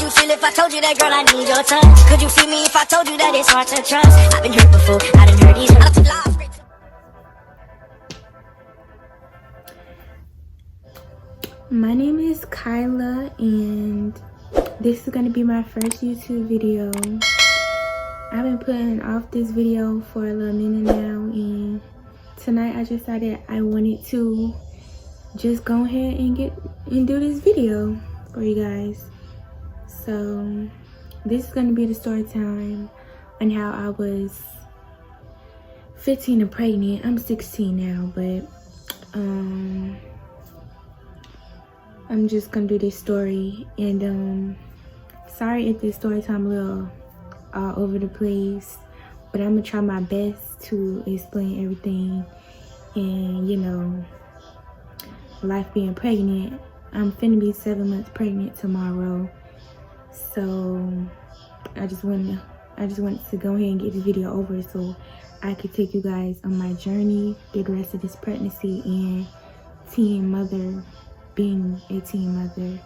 you feel if I told you that, girl, I need your touch? Could you see me if I told you that it's hard to trust? I've been hurt before, I done heard these hurts. My name is Kyla, and this is going to be my first YouTube video. I've been putting off this video for a little minute now, and tonight I just decided I wanted to just go ahead and do this video for you guys. So this is going to be the story time on how I was 15 and pregnant. I'm 16 now, but I'm just gonna do this story, and sorry if this story time a little all over the place, but I'm gonna try my best to explain everything. And you know, life being pregnant, I'm finna be 7 months pregnant tomorrow, so I just wanted to go ahead and get this video over so I could take you guys on my journey through the rest of this pregnancy and being a teen mother.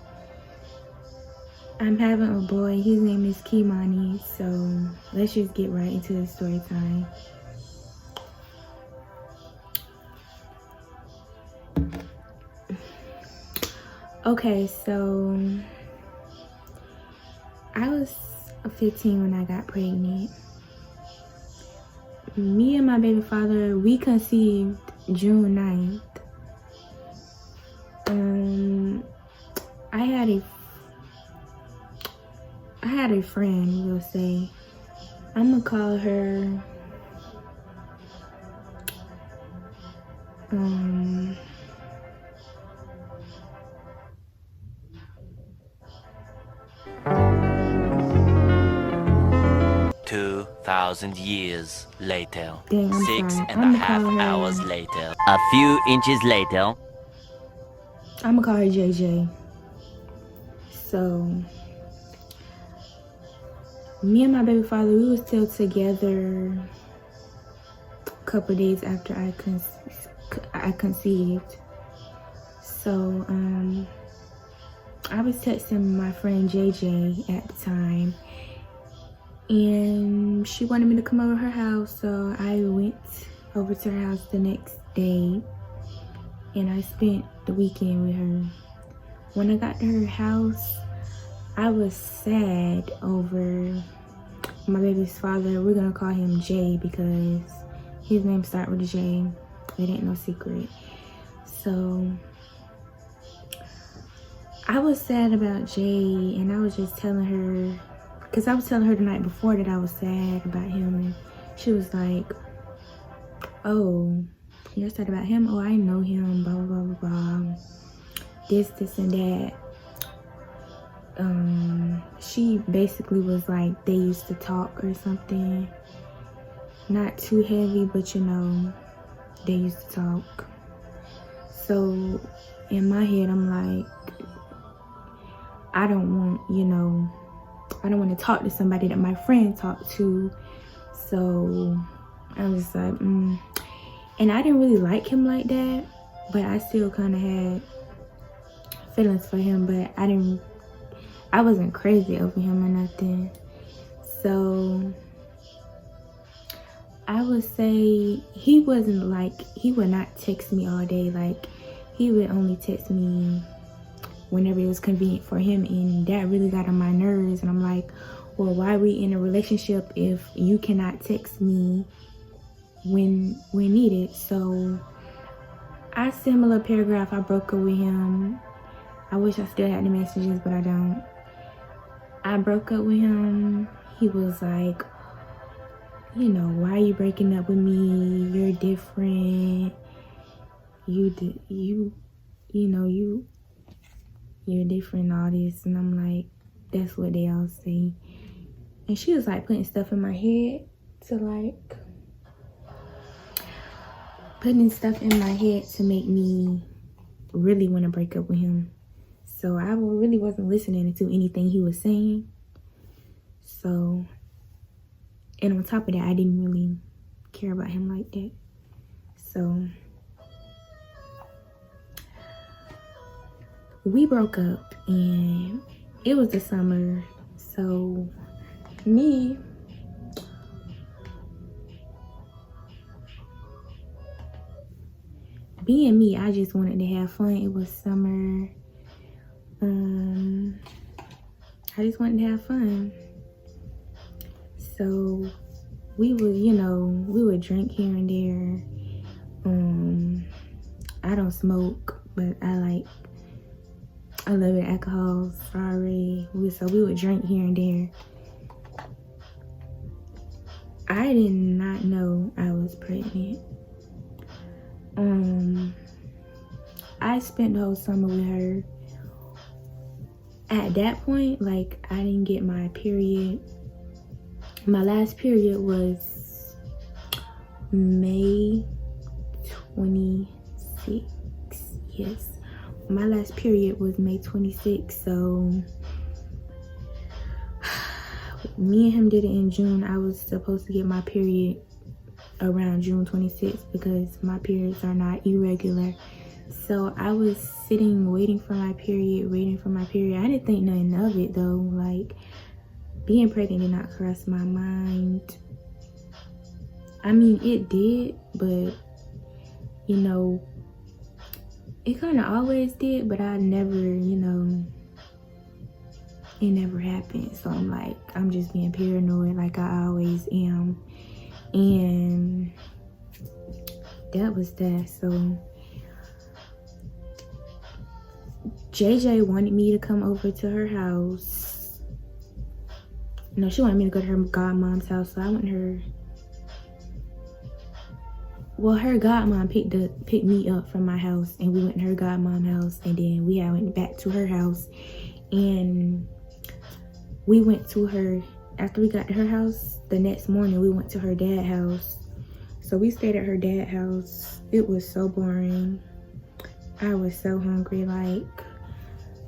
I'm having a boy. His name is Kimani. So let's just get right into the story time. Okay, so I was 15 when I got pregnant. Me and my baby father, we conceived June 9th. I had a friend, we'll say. I'm gonna call her "2,000 years later." Dang, I'm Six sorry. and a half hours later. A few inches later. I'm gonna call her JJ. So me and my baby father, we were still together a couple days after I conceived. So I was texting my friend JJ at the time, and she wanted me to come over her house, so I went over to her house the next day, and I spent the weekend with her. When I got to her house, I was sad over my baby's father. We're gonna call him Jay because his name starts with a J. It ain't no secret. So I was sad about Jay, and I was just telling her, because I was telling her the night before that I was sad about him, and she was like, "Oh, you're sad about him? Oh, I know him, blah, blah, blah, blah. This, and that." She basically was like, they used to talk or something. Not too heavy, but you know, they used to talk. So in my head, I'm like, I don't want to talk to somebody that my friend talked to. So I was like, And I didn't really like him like that, but I still kind of had feelings for him, but I wasn't crazy over him or nothing. So I would say he would not text me all day. Like, he would only text me whenever it was convenient for him, and that really got on my nerves. And I'm like, well, why are we in a relationship if you cannot text me when needed? So I sent him a little paragraph. I broke up with him. I wish I still had the messages, but I don't. I broke up with him. He was like, you know, why are you breaking up with me? You're different. You're different, all this. And I'm like, that's what they all say. And she was like putting stuff in my head to make me really want to break up with him. So I really wasn't listening to anything he was saying. So, and on top of that, I didn't really care about him like that. So we broke up, and it was the summer. So being me, I just wanted to have fun. It was summer. I just wanted to have fun. So we would drink here and there. I don't smoke, but I love it, alcohol, sorry. So we would drink here and there. I did not know I was pregnant. I spent the whole summer with her. At that point, like, I didn't get my period. My last period was May 26th. Yes, my last period was May 26th. So me and him did it in June. I was supposed to get my period around June 26th because my periods are not irregular. So I was sitting waiting for my period. I didn't think nothing of it though. Like, being pregnant did not cross my mind. I mean, it did, but you know, it kind of always did, but I never, it never happened. So I'm like, I'm just being paranoid like I always am. And that was that. So JJ wanted me to come over to her house. No, she wanted me to go to her godmom's house. So I went to her. Well, her godmom picked me up from my house, and we went to her godmom's house, and then we went back to her house, and we went to her. After we got to her house, the next morning we went to her dad's house. So we stayed at her dad's house. It was so boring. I was so hungry. Like,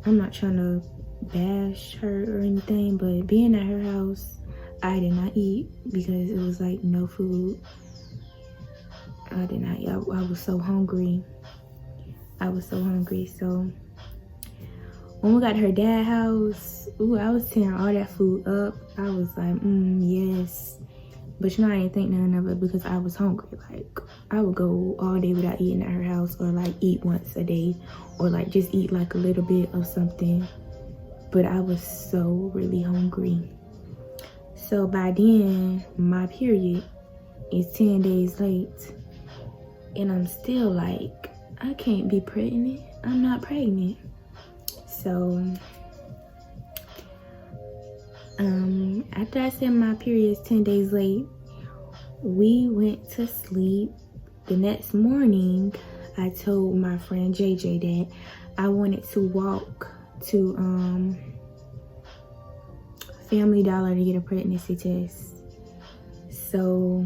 I'm not trying to bash her or anything, but being at her house, I did not eat because it was like no food. I did not eat. I was so hungry. So when we got to her dad's house, I was tearing all that food up. I was like, yes. But I didn't think nothing of it because I was hungry. Like, I would go all day without eating at her house, or like eat once a day, or like just eat like a little bit of something. But I was so really hungry. So by then, my period is 10 days late. And I'm still like, I can't be pregnant. I'm not pregnant. So after I said my period is 10 days late, we went to sleep. The next morning, I told my friend JJ that I wanted to walk to Family Dollar to get a pregnancy test. So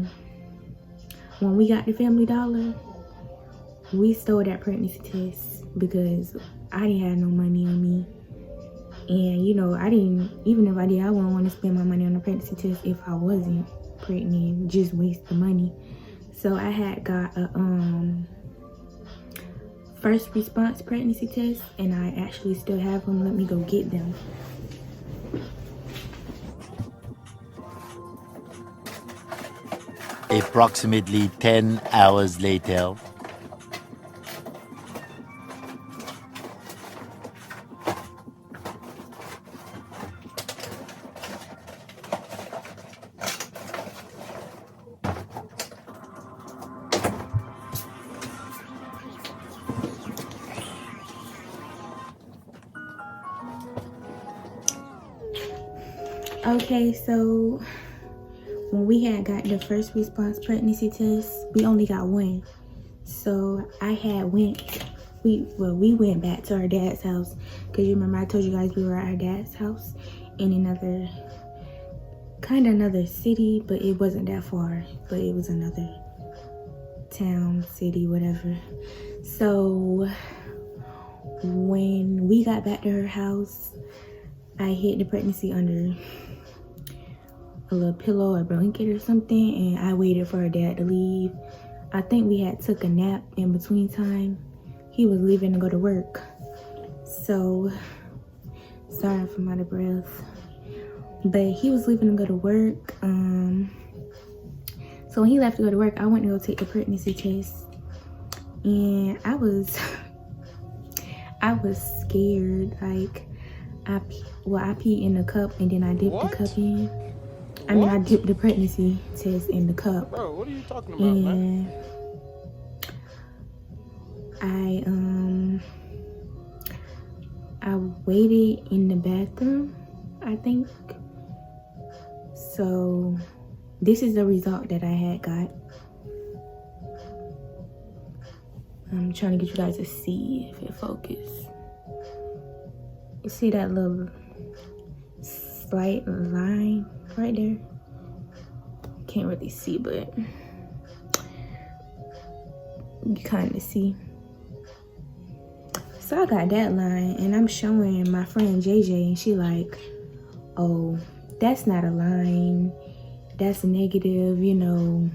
when we got to Family Dollar, we stole that pregnancy test because I didn't have no money on me. And even if I did, I wouldn't want to spend my money on a pregnancy test if I wasn't pregnant, just waste the money. So I had got a first response pregnancy test, and I actually still have them. Let me go get them. Approximately 10 hours later. Okay, so when we had got the first response pregnancy test, we only got one. So we went back to our dad's house, because you remember I told you guys we were at our dad's house in another city, but it wasn't that far, but it was another town, city, whatever. So when we got back to her house, I hid the pregnancy under a little pillow or blanket or something, and I waited for her dad to leave. I think we had took a nap in between time. He was leaving to go to work. So Sorry if I'm out of breath. But he was leaving to go to work. So when he left to go to work, I went to go take the pregnancy test. And I was scared. Like, I peed in the cup and then I dipped the cup in. I dipped the pregnancy test in the cup. Bro, what are you talking about, man? I waited in the bathroom, I think. So this is the result that I had got. I'm trying to get you guys to see if it focuses. You see that little slight line right there? Can't really see, but you kind of see. So I got that line and I'm showing my friend JJ and she like, oh, that's not a line, that's negative, you know.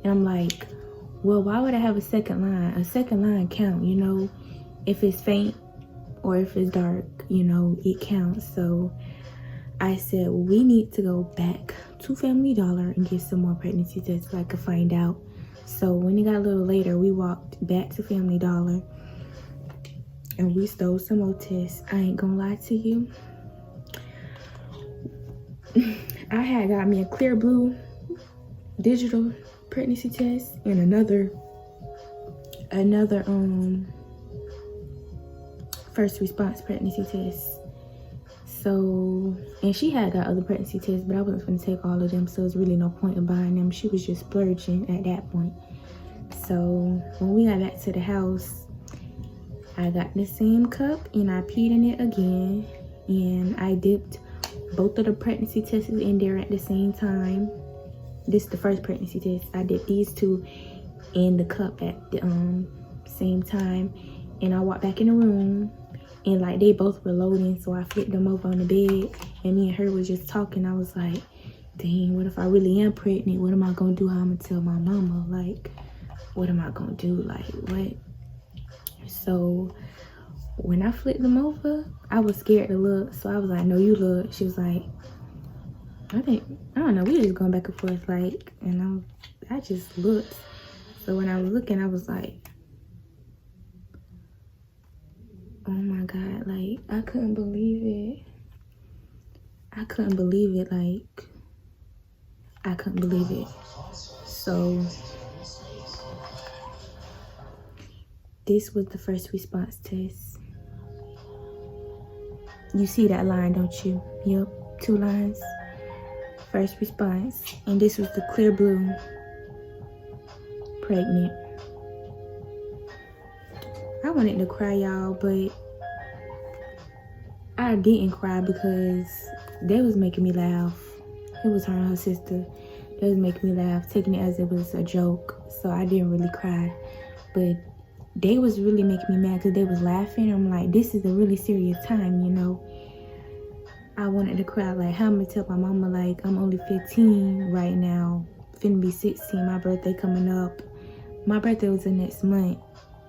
And I'm like, well, why would I have a second line? A second line count, you know. If it's faint or if it's dark, you know, it counts. So I said, well, we need to go back to Family Dollar and get some more pregnancy tests so I could find out. So when it got a little later, we walked back to Family Dollar and we stole some more tests. I ain't gonna lie to you. I had got me a clear blue digital pregnancy test and another first response pregnancy test. So, and she had got other pregnancy tests, but I wasn't going to take all of them, so there's really no point in buying them. She was just splurging at that point. So when we got back to the house, I got the same cup and I peed in it again, and I dipped both of the pregnancy tests in there at the same time. This is the first pregnancy test. I dipped these two in the cup at the same time, and I walked back in the room, and like they both were loading, so I flipped them over on the bed, and me and her was just talking. I was like, dang, what if I really am pregnant? What am I gonna do? How I'm gonna tell my mama? Like, what am I gonna do? Like, what? So when I flipped them over, I was scared to look, so I was like, no, you look. She was like, I don't know, we were just going back and forth, like, and I just looked. So when I was looking, I was like, oh my God, like, I couldn't believe it. I couldn't believe it, like, I couldn't believe it. So this was the first response test. You see that line, don't you? Yep, 2 lines. First response. And this was the clear blue pregnant. I wanted to cry, y'all, but I didn't cry because they was making me laugh. It was her and her sister. They was making me laugh, taking it as it was a joke. So I didn't really cry. But they was really making me mad because they was laughing. I'm like, this is a really serious time, you know. I wanted to cry, like, how I'm gonna tell my mama, like, I'm only 15 right now, finna be 16, my birthday coming up. My birthday was the next month.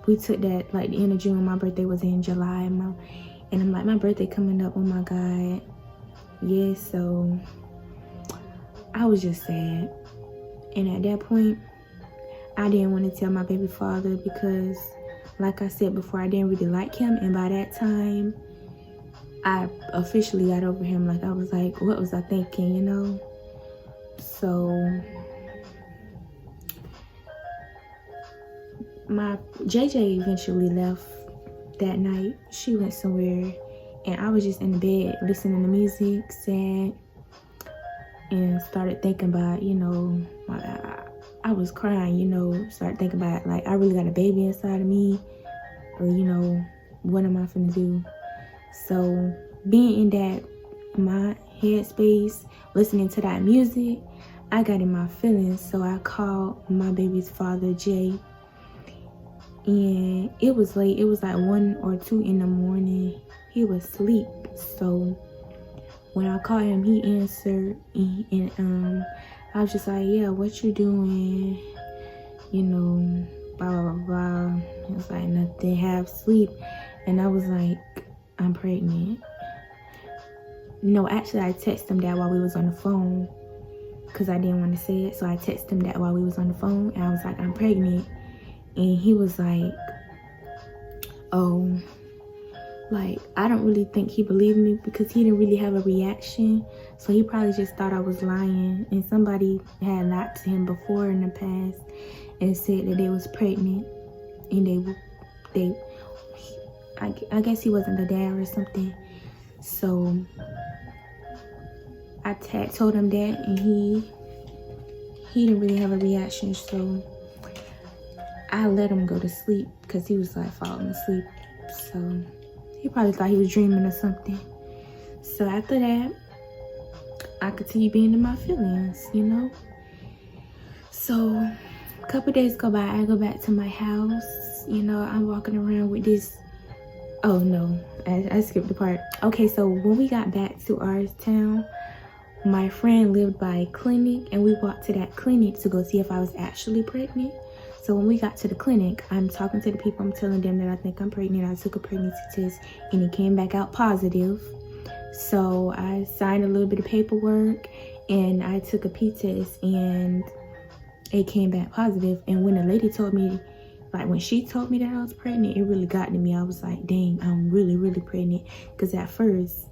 We took that, like, the end of June. My birthday was in July. And I'm like, my birthday coming up, oh my God. Yeah, so I was just sad. And at that point, I didn't want to tell my baby father because, like I said before, I didn't really like him. And by that time, I officially got over him. Like, I was like, what was I thinking, you know? So my JJ eventually left that night. She went somewhere, and I was just in the bed listening to music, sad, and started thinking about, you know, I was crying, you know, started thinking about, like, I really got a baby inside of me, or, you know, what am I finna do? So being in that, my headspace, listening to that music, I got in my feelings. So I called my baby's father, Jay, and it was late. It was like 1 or 2 in the morning. He was asleep. So when I called him, he answered, and I was just like, yeah, what you doing? You know, blah, blah, blah, blah. It was like nothing, half sleep. And I was like, I'm pregnant. no, actually I texted him that while we was on the phone because I didn't want to say it. So I texted him that while we was on the phone, and I was like, I'm pregnant. And he was like, oh, like, I don't really think he believed me because he didn't really have a reaction. So he probably just thought I was lying. And somebody had lied to him before in the past and said that they was pregnant. And I guess he wasn't the dad or something. So I told him that, and he didn't really have a reaction. So I let him go to sleep because he was like falling asleep. So he probably thought he was dreaming or something. So after that, I continued being in my feelings, you know. So a couple days go by, I go back to my house. You know, I'm walking around with this. Oh no, I skipped the part. Okay, so when we got back to our town, my friend lived by a clinic, and we walked to that clinic to go see if I was actually pregnant. So when we got to the clinic, I'm talking to the people, I'm telling them that I think I'm pregnant. I took a pregnancy test and it came back out positive. So I signed a little bit of paperwork and I took a P test and it came back positive. And when the lady told me, like when she told me that I was pregnant, it really got to me. I was like, dang, I'm really, really pregnant. Because at first,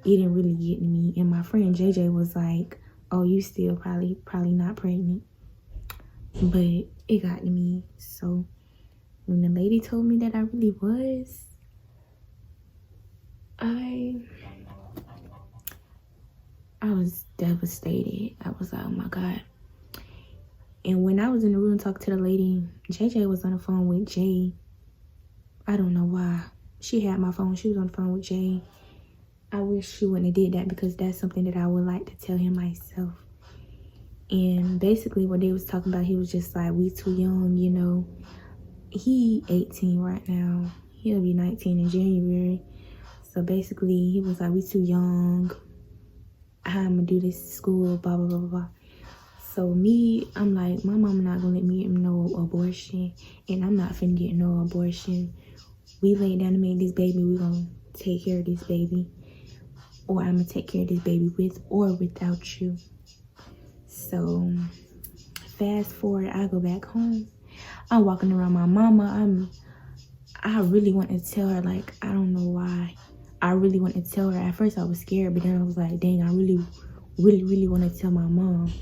it didn't really get to me. And my friend JJ was like, oh, you still probably not pregnant. But it got to me. So when the lady told me that I really was, I was devastated. I was like, oh my God. And when I was in the room talking to the lady, JJ was on the phone with Jay. I don't know why. She had my phone. She was on the phone with Jay. I wish she wouldn't have did that because that's something that I would like to tell him myself. And basically what they was talking about, he was just like, we too young, you know. He 18 right now. He'll be 19 in January. So basically he was like, we too young. How I'm gonna do this school, blah, blah, blah, blah, blah. So me, I'm like, my mama not gonna let me get no abortion. And I'm not finna get no abortion. We laid down to make this baby. We gonna take care of this baby. Or I'm gonna take care of this baby with or without you. So fast forward, I go back home. I'm walking around my mama. I really want to tell her, like, I don't know why. I really want to tell her. At first I was scared, but then I was like, dang, I really, really, really want to tell my mom.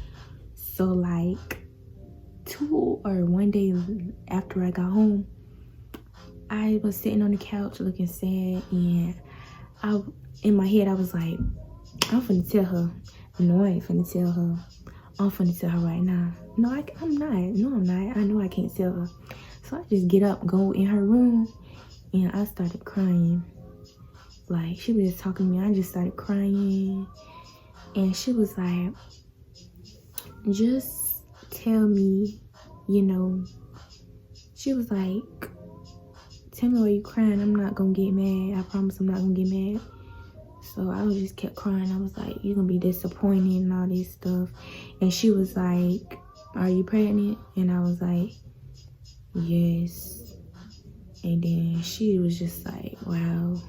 So like 2 or 1 day after I got home, I was sitting on the couch looking sad, and in my head I was like, I'm finna tell her. No, I ain't finna tell her. I'm finna tell her right now. No, I'm not. No, I'm not. I know I can't tell her. So I just get up, go in her room, and I started crying. Like, she was just talking to me. I just started crying. And she was like, just tell me, you know. She was like, tell me why you crying. I'm not gonna get mad. I promise I'm not gonna get mad. So I just kept crying. I was like, you're gonna be disappointed and all this stuff. And she was like, are you pregnant? And I was like, yes. And then she was just like, wow,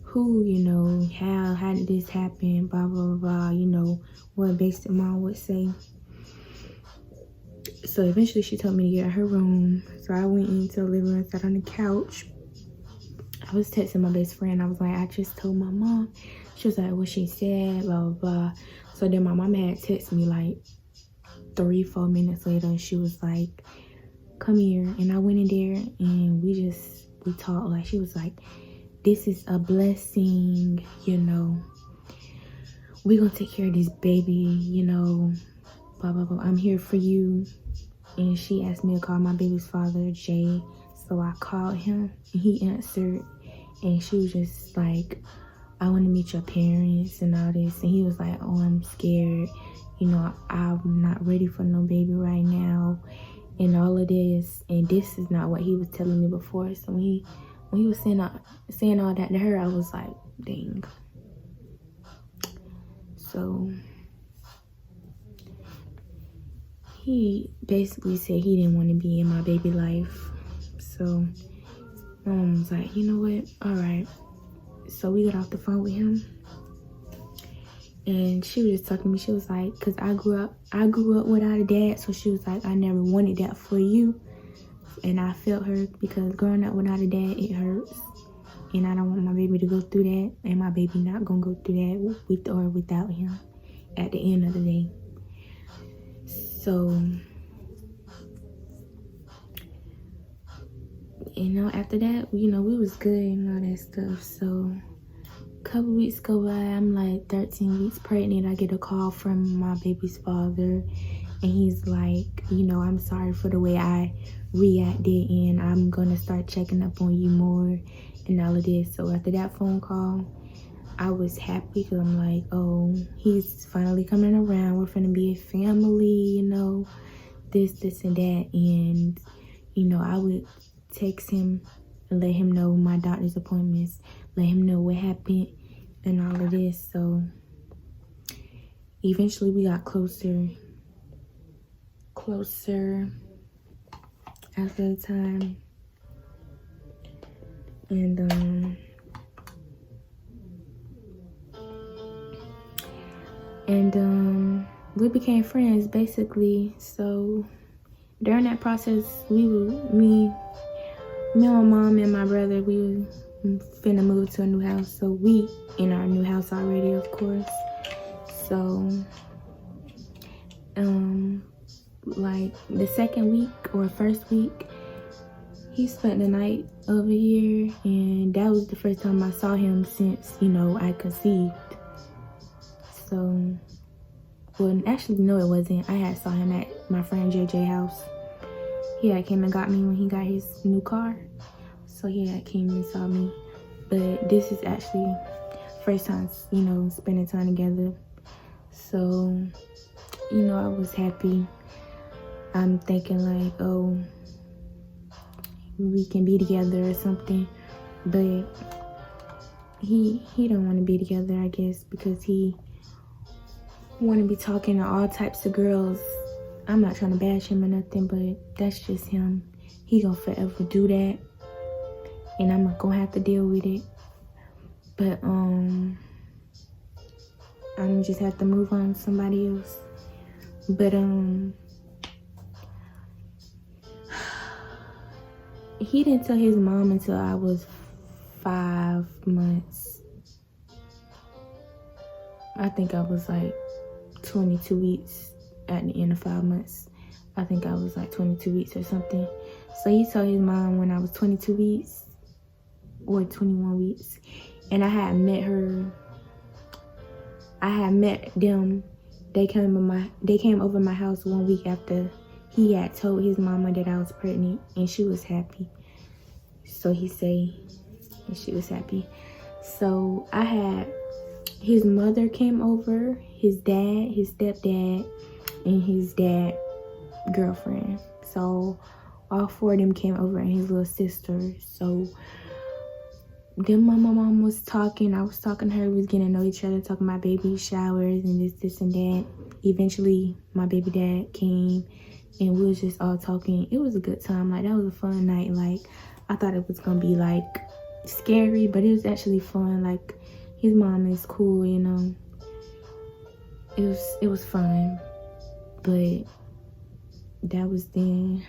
who, you know, how did this happen? Blah, blah, blah, you know, what basic mom would say. So eventually she told me to get out her room. So I went into the living room, sat on the couch. I was texting my best friend. I was like, I just told my mom. She was like, what she said, blah, blah, blah. So then my mom had texted me like 3-4 minutes later, and she was like, come here. And I went in there and we talked. Like, she was like, this is a blessing, you know. We're gonna take care of this baby, you know, blah, blah, blah. I'm here for you. And she asked me to call my baby's father, Jay. So I called him and he answered, and she was just like, I want to meet your parents and all this. And he was like, oh, I'm scared, you know, I'm not ready for no baby right now and all of this. And this is not what he was telling me before. So when he was saying all that to her, I was like, dang. So he basically said he didn't want to be in my baby life. So my mom was like, you know what? All right. So So we got off the phone with him, and she was just talking to me. She was like, cause I grew up without a dad, so she was like, I never wanted that for you. And I felt her, because growing up without a dad, it hurts. And I don't want my baby to go through that, and my baby not gonna go through that with or without him at the end of the day. So, after that, we was good and all that stuff. So, a couple weeks go by, I'm like 13 weeks pregnant. I get a call from my baby's father, and he's like, I'm sorry for the way I reacted, and I'm gonna start checking up on you more and all of this. So after that phone call, I was happy, because I'm like, oh, he's finally coming around. We're finna be a family, this and that. And I would text him and let him know my doctor's appointments, let him know what happened and all of this. So eventually we got closer after the time. And we became friends, basically. So during that process, me and my mom and my brother, we were finna move to a new house. So we in our new house already, of course. So like the second week or first week, he spent the night over here, and that was the first time I saw him since I conceived. So, well, actually, no, it wasn't. I had saw him at my friend JJ house. He had came and got me when he got his new car. So he had came and saw me. But this is actually first time, spending time together. So, I was happy. I'm thinking like, oh, we can be together or something. But he don't want to be together, I guess, because he want to be talking to all types of girls. I'm not trying to bash him or nothing, but that's just him. He gonna forever do that, and I'm gonna have to deal with it. But I'm just have to move on to somebody else. But he didn't tell his mom until I was 5 months. I think I was like 22 weeks at the end of 5 months. I think I was like 22 weeks or something. So he told his mom when I was 22 weeks or 21 weeks. And I had met them. They came over my house 1 week after he had told his mama that I was pregnant, and she was happy. So he say, and she was happy. So I had his mother came over, his dad, his stepdad, and his dad girlfriend. So all 4 of them came over, and his little sister. So then my mom was talking. I was talking to her. We was getting to know each other, talking about baby showers and this and that. Eventually, my baby dad came, and we was just all talking. It was a good time. Like, that was a fun night. Like, I thought it was gonna be like scary, but it was actually fun. Like, his mom is cool, It was fun. But that was then.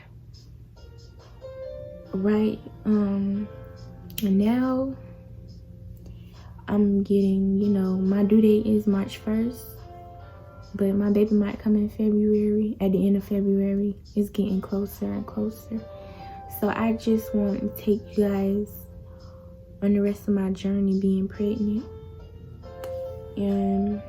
Right. And now I'm getting, my due date is March 1st. But my baby might come in February, at the end of February. It's getting closer and closer. So I just want to take you guys on the rest of my journey being pregnant. And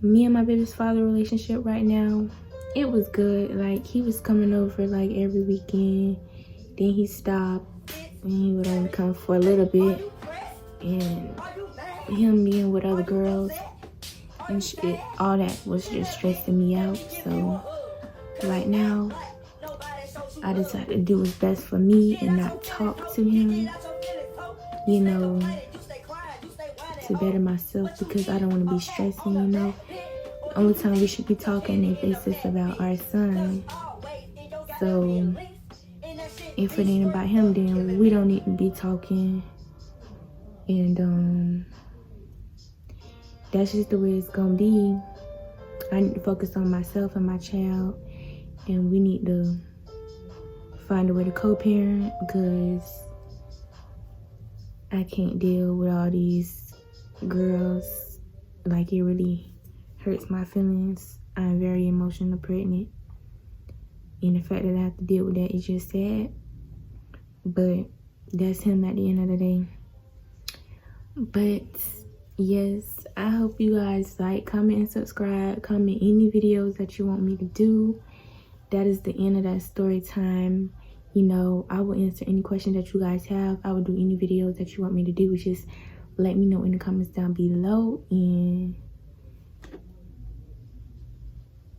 me and my baby's father relationship right now, it was good. Like, he was coming over like every weekend. Then he stopped, and he would only come for a little bit. And him being with other girls and shit, all that was just stressing me out. So right now, I decided to do what's best for me and not talk to him, to better myself, because I don't want to be stressing, The only time we should be talking if it's just about our son. So if it ain't about him, then we don't need to be talking. And that's just the way it's gonna be. I need to focus on myself and my child, and we need to find a way to co-parent, because I can't deal with all these girls. Like, it really hurts my feelings. I'm very emotional pregnant, and the fact that I have to deal with that is just sad. But that's him at the end of the day. But yes, I hope you guys like, comment, and subscribe. Comment any videos that you want me to do. That is the end of that story time. You know, I will answer any questions that you guys have. I will do any videos that you want me to do. Just let me know in the comments down below. And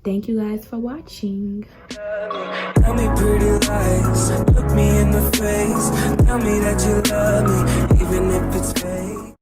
thank you guys for watching. Tell me pretty lies, look me in the face, tell me that you love me.